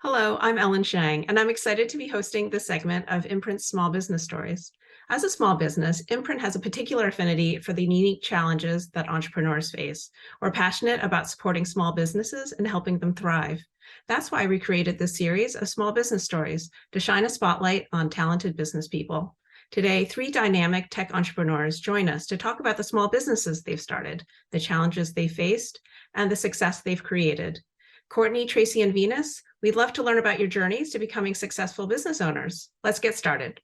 Hello, I'm Ellen Shang, and I'm excited to be hosting this segment of Imprint's Small Business Stories. As a small business, Imprint has a particular affinity for the unique challenges that entrepreneurs face. We're passionate about supporting small businesses and helping them thrive. That's why we created this series of small business stories to shine a spotlight on talented business people. Today, three dynamic tech entrepreneurs join us to talk about the small businesses they've started, the challenges they faced, and the success they've created. Courtney, Tracy, and Venus, we'd love to learn about your journeys to becoming successful business owners. Let's get started.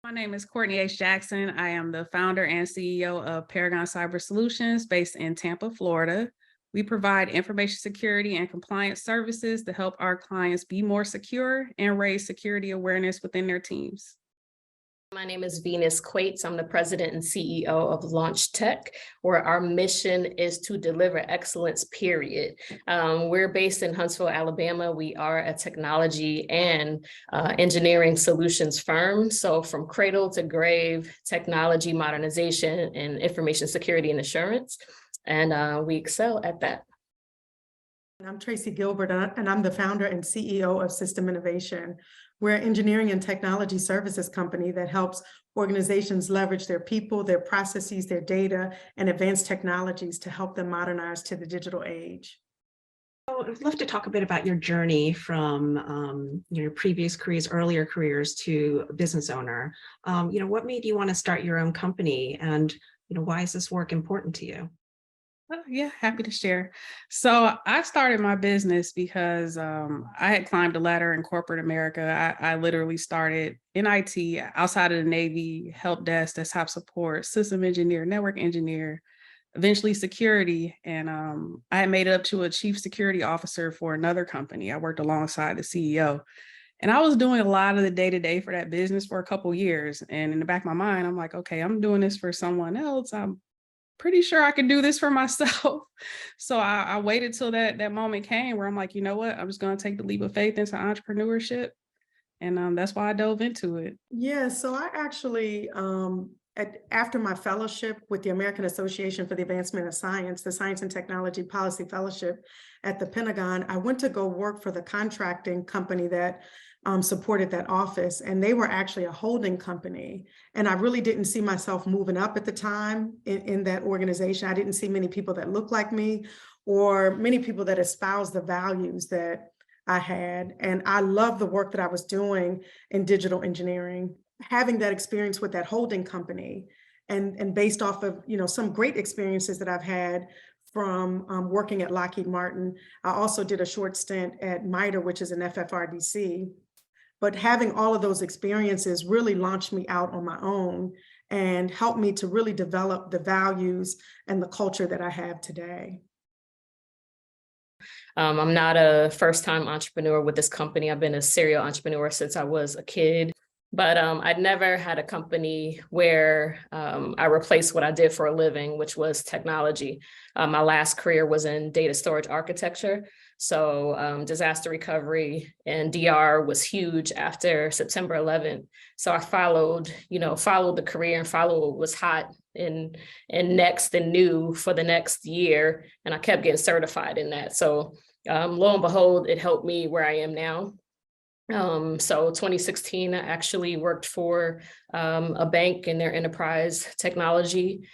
My name is Courtney H. Jackson. I am the founder and CEO of Paragon Cyber Solutions based in Tampa, Florida. We provide information security and compliance services to help our clients be more secure and raise security awareness within their teams. My name is Venus Quates. I'm the president and CEO of LaunchTech, where our mission is to deliver excellence, period. We're based in Huntsville, Alabama. We are a technology and engineering solutions firm. So from cradle to grave, technology modernization and information security and assurance. And we excel at that. I'm Tracee Gilbert, and I'm the founder and CEO of System Innovation. We're an engineering and technology services company that helps organizations leverage their people, their processes, their data, and advanced technologies to help them modernize to the digital age. I'd love to talk a bit about your journey from your previous careers, earlier careers, to business owner. What made you want to start your own company, and why is this work important to you? Oh, yeah, happy to share. So I started my business because I had climbed a ladder in corporate America. I literally started in IT, outside of the Navy, help desk, desktop support, system engineer, network engineer, eventually security. And I had made it up to a chief security officer for another company. I worked alongside the CEO. And I was doing a lot of the day-to-day for that business for a couple of years. And in the back of my mind, I'm like, okay, I'm doing this for someone else. I'm pretty sure I could do this for myself. So I waited till that moment came where I'm like, you know what, I'm just going to take the leap of faith into entrepreneurship. And that's why I dove into it. Yeah, so I actually, after my fellowship with the American Association for the Advancement of Science, the Science and Technology Policy Fellowship at the Pentagon, I went to go work for the contracting company that supported that office, and they were actually a holding company. And I really didn't see myself moving up at the time in that organization. I didn't see many people that looked like me or many people that espoused the values that I had. And I loved the work that I was doing in digital engineering. Having that experience with that holding company and based off of some great experiences that I've had from working at Lockheed Martin. I also did a short stint at MITRE, which is an FFRDC. But having all of those experiences really launched me out on my own and helped me to really develop the values and the culture that I have today. I'm not a first-time entrepreneur with this company. I've been a serial entrepreneur since I was a kid. But I'd never had a company where I replaced what I did for a living, which was technology. My last career was in data storage architecture. So disaster recovery and DR was huge after September 11th. So I followed the career and followed what was hot and next and new for the next year. And I kept getting certified in that. So lo and behold, it helped me where I am now. So 2016, I actually worked for a bank in their enterprise technology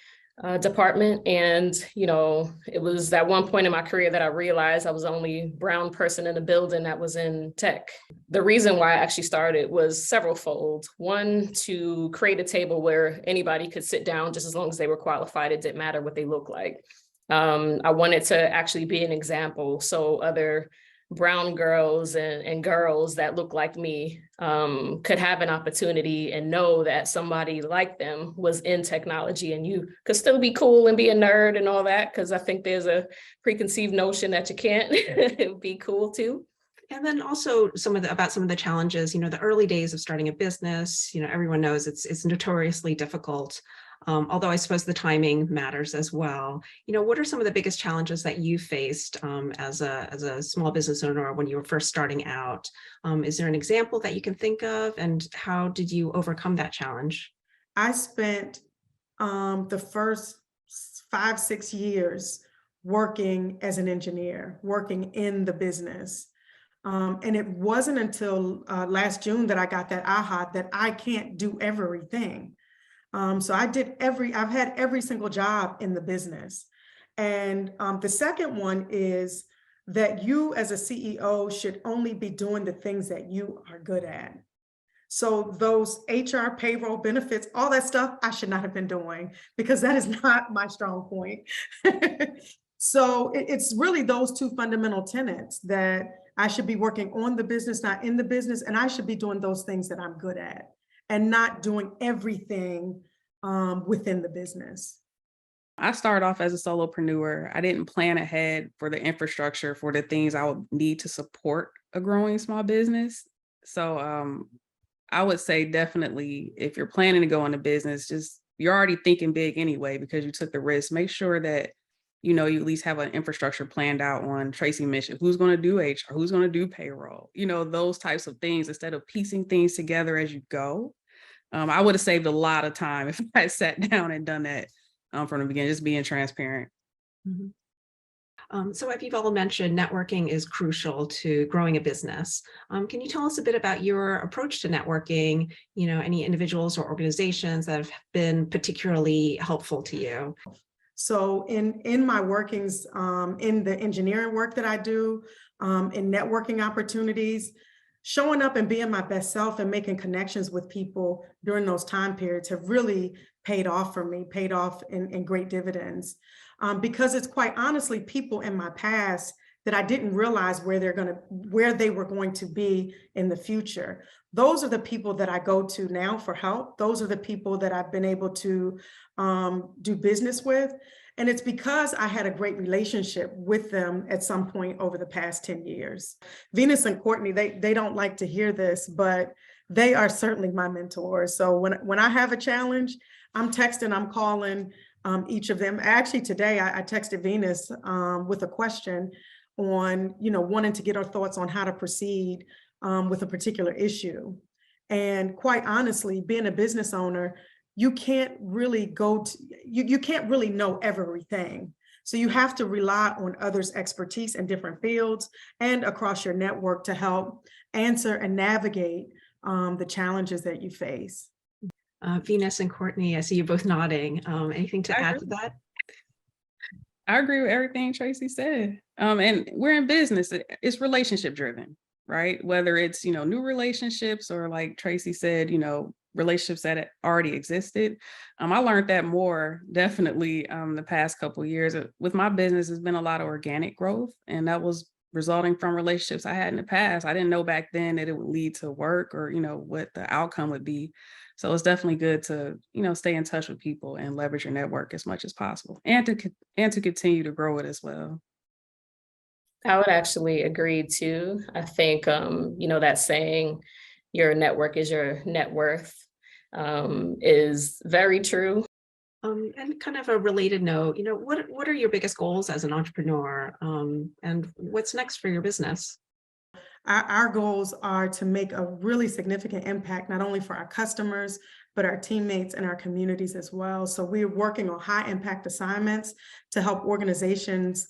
department. And, it was that one point in my career that I realized I was the only brown person in the building that was in tech. The reason why I actually started was severalfold. One, to create a table where anybody could sit down just as long as they were qualified. It didn't matter what they looked like. I wanted to actually be an example so other brown girls and girls that look like me could have an opportunity and know that somebody like them was in technology, and you could still be cool and be a nerd and all that, because I think there's a preconceived notion that you can't be cool too. And then also some of the challenges, the early days of starting a business, everyone knows it's notoriously difficult. Although I suppose the timing matters as well. What are some of the biggest challenges that you faced as a small business owner when you were first starting out? Is there an example that you can think of, and how did you overcome that challenge? I spent the first 5-6 years working as an engineer, working in the business. And it wasn't until last June that I got that aha that I can't do everything. So I've had every single job in the business. And the second one is that you as a CEO should only be doing the things that you are good at. So those HR, payroll, benefits, all that stuff, I should not have been doing because that is not my strong point. So it's really those two fundamental tenets that I should be working on the business, not in the business, and I should be doing those things that I'm good at and not doing everything within the business. I started off as a solopreneur. I didn't plan ahead for the infrastructure for the things I would need to support a growing small business. So I would say definitely if you're planning to go into business, you're already thinking big anyway because you took the risk. Make sure that you at least have an infrastructure planned out on Tracy mission. Who's going to do HR? Who's going to do payroll? Those types of things instead of piecing things together as you go. I would have saved a lot of time if I had sat down and done that from the beginning, just being transparent. Mm-hmm. So as you've all mentioned, networking is crucial to growing a business. Can you tell us a bit about your approach to networking, any individuals or organizations that have been particularly helpful to you? So in my workings, in the engineering work that I do, in networking opportunities, showing up and being my best self and making connections with people during those time periods have really paid off for me, paid off in great dividends. Because it's quite honestly people in my past that I didn't realize where they were going to be in the future. Those are the people that I go to now for help. Those are the people that I've been able to do business with. And it's because I had a great relationship with them at some point over the past 10 years. Venus and Courtney, they don't like to hear this, but they are certainly my mentors. So when I have a challenge, I'm texting, I'm calling each of them. Actually, today I texted Venus with a question on, wanting to get her thoughts on how to proceed with a particular issue. And quite honestly, being a business owner, you can't really you can't really know everything. So you have to rely on others' expertise in different fields and across your network to help answer and navigate the challenges that you face. Venus and Courtney, I see you both nodding. Anything to add to that? I agree with everything Tracy said. And we're in business. It's relationship driven, right? Whether it's, new relationships or like Tracy said, relationships that already existed. I learned that more definitely the past couple of years. With my business, there's been a lot of organic growth, and that was resulting from relationships I had in the past. I didn't know back then that it would lead to work or, what the outcome would be. So it's definitely good to, stay in touch with people and leverage your network as much as possible and to continue to grow it as well. I would actually agree too. I think, that saying, your network is your net worth, is very true. And kind of a related note, what are your biggest goals as an entrepreneur, and what's next for your business? Our goals are to make a really significant impact, not only for our customers, but our teammates and our communities as well. So we're working on high impact assignments to help organizations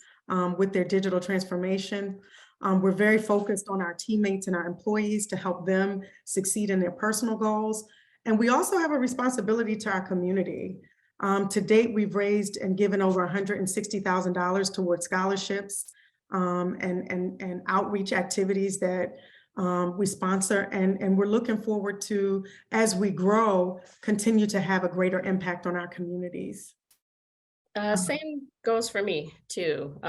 with their digital transformation. We're very focused on our teammates and our employees to help them succeed in their personal goals. And we also have a responsibility to our community. To date, we've raised and given over $160,000 towards scholarships and outreach activities that we sponsor. And we're looking forward to, as we grow, continue to have a greater impact on our communities. Same goes for me too.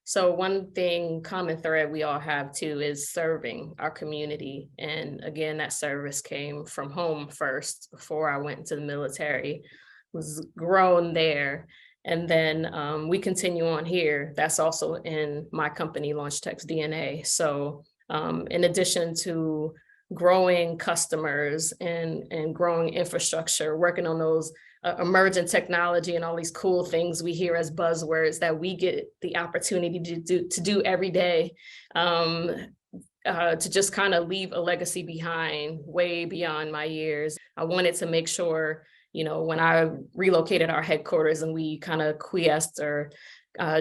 So one common thread we all have too is serving our community. And again, that service came from home first before I went into the military, was grown there. And then we continue on here. That's also in my company, LaunchTech's DNA. So in addition to growing customers and growing infrastructure, working on those emerging technology and all these cool things we hear as buzzwords that we get the opportunity to do every day, to just kind of leave a legacy behind way beyond my years. I wanted to make sure, when I relocated our headquarters and we kind of quiesced or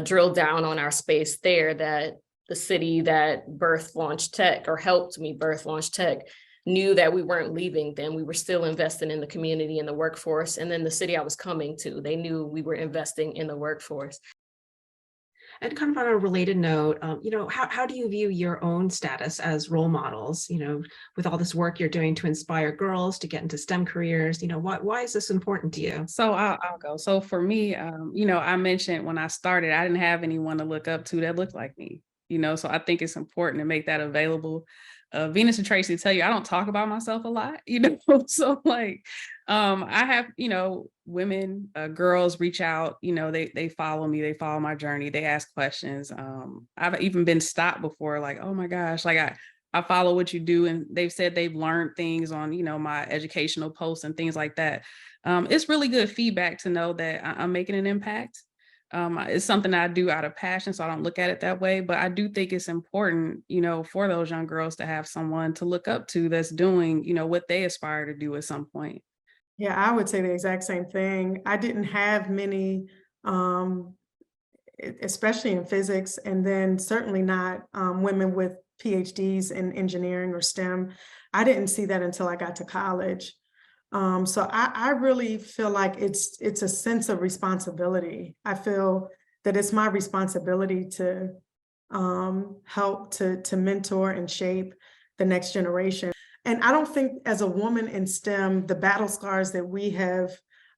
drill down on our space there, that the city that birthed LaunchTech or helped me birth LaunchTech knew that we weren't leaving then. We were still investing in the community and the workforce. And then the city I was coming to, they knew we were investing in the workforce. And kind of on a related note, how do you view your own status as role models, with all this work you're doing to inspire girls to get into STEM careers? Why is this important to you? So I'll go. So for me, I mentioned when I started, I didn't have anyone to look up to that looked like me, so I think it's important to make that available. Venus and Tracy tell you, I don't talk about myself a lot, so like, I have, women, girls reach out, they follow me, they follow my journey, they ask questions. I've even been stopped before, like, oh my gosh, like I follow what you do. And they've said they've learned things on, my educational posts and things like that. It's really good feedback to know that I'm making an impact. It's something I do out of passion, so I don't look at it that way. But I do think it's important, for those young girls to have someone to look up to that's doing, what they aspire to do at some point. Yeah, I would say the exact same thing. I didn't have many, especially in physics, and then certainly not women with PhDs in engineering or STEM. I didn't see that until I got to college. So I really feel like it's a sense of responsibility. I feel that it's my responsibility to help to mentor and shape the next generation. And I don't think as a woman in STEM, the battle scars that we have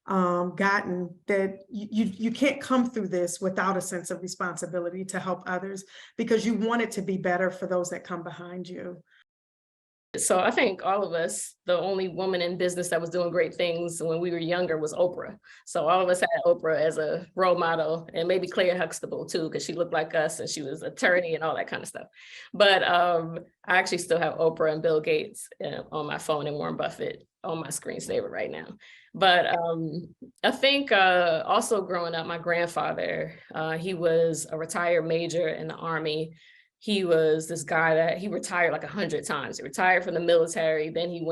gotten, that you can't come through this without a sense of responsibility to help others, because you want it to be better for those that come behind you. So I think all of us, the only woman in business that was doing great things when we were younger was Oprah. So all of us had Oprah as a role model, and maybe Claire Huxtable too, because she looked like us and she was an attorney and all that kind of stuff. But I actually still have Oprah and Bill Gates on my phone and Warren Buffett on my screensaver right now. But I think also growing up, my grandfather, he was a retired major in the Army. He was this guy that he retired like 100 times. He retired from the military. Then he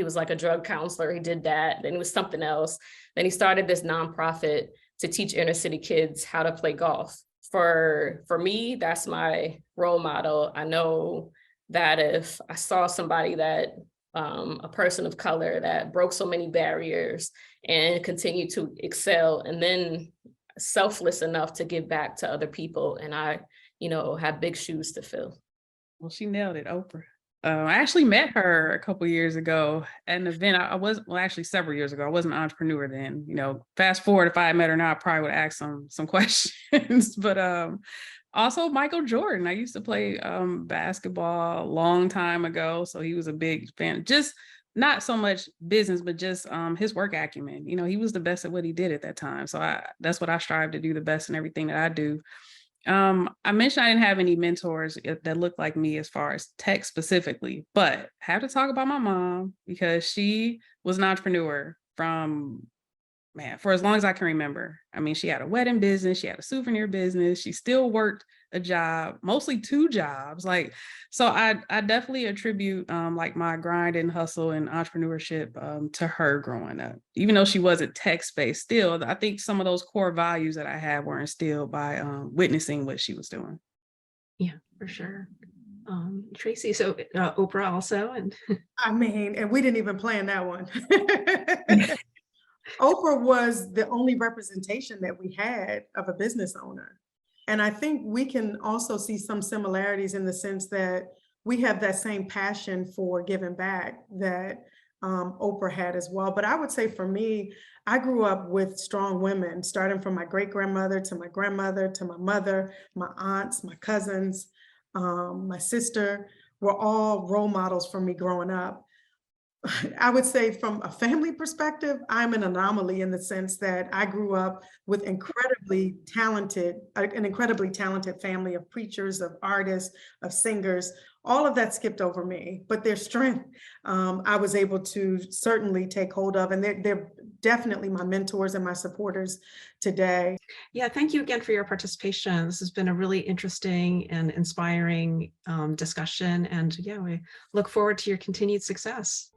was like a drug counselor. He did that. Then he was something else. Then he started this nonprofit to teach inner city kids how to play golf. For me, that's my role model. I know that if I saw somebody that, a person of color that broke so many barriers and continued to excel, and then selfless enough to give back to other people, and I have big shoes to fill. Well, she nailed it, Oprah. I actually met her a couple years ago at an event. Actually several years ago. I wasn't an entrepreneur then. Fast forward, if I had met her now, I probably would ask some questions. But also Michael Jordan. I used to play basketball a long time ago, so he was a big fan. Just not so much business, but just his work acumen. He was the best at what he did at that time. So that's what I strive to do the best in everything that I do. I mentioned I didn't have any mentors that looked like me as far as tech specifically, but I have to talk about my mom, because she was an entrepreneur for as long as I can remember. I mean, she had a wedding business, she had a souvenir business, she still worked a job, mostly 2 jobs. So I definitely attribute like my grind and hustle and entrepreneurship to her growing up. Even though she wasn't tech-based, still, I think some of those core values that I had were instilled by witnessing what she was doing. Yeah, for sure. Tracy, so Oprah also, and I mean, and we didn't even plan that one. Oprah was the only representation that we had of a business owner. And I think we can also see some similarities in the sense that we have that same passion for giving back that Oprah had as well. But I would say for me, I grew up with strong women, starting from my great-grandmother to my grandmother to my mother, my aunts, my cousins, my sister were all role models for me growing up. I would say from a family perspective, I'm an anomaly in the sense that I grew up with an incredibly talented family of preachers, of artists, of singers. All of that skipped over me, but their strength, I was able to certainly take hold of, and they're definitely my mentors and my supporters today. Yeah, thank you again for your participation. This has been a really interesting and inspiring discussion, and yeah, we look forward to your continued success.